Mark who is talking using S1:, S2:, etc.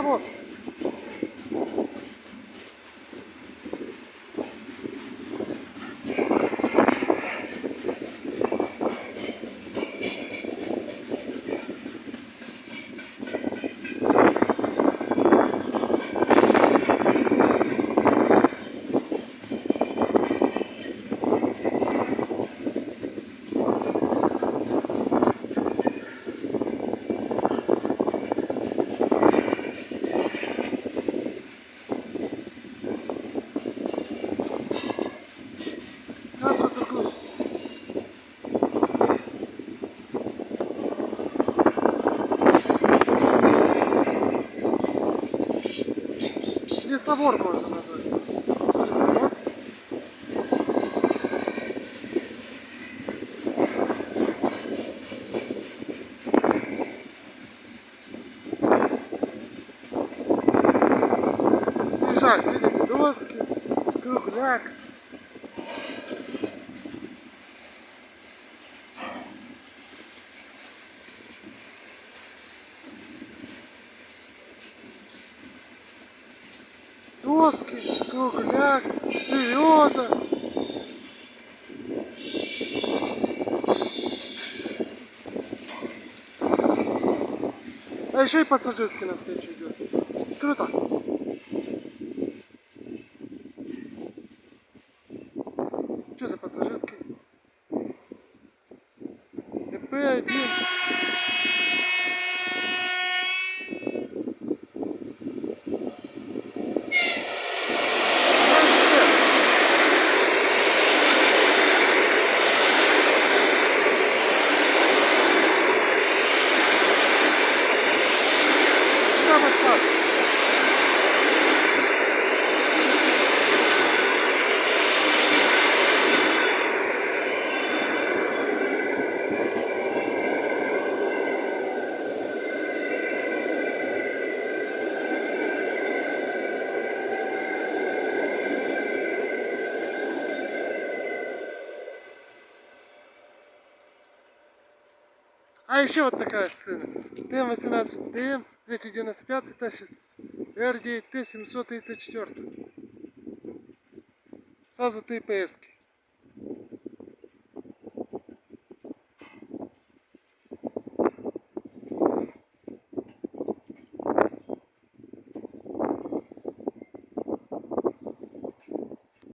S1: лесовоз. Лесовор можно назвать. Лесовоз. Свежак, видите, доски, кругляк. Доски, кругляк, береза. А еще и пассажирский навстречу идет. Круто. Что за пассажирский? ЭП-1. А еще вот такая сцена. ТМ-18, ТМ-295 тащит РДТ-734. Сразу ТПС-ки.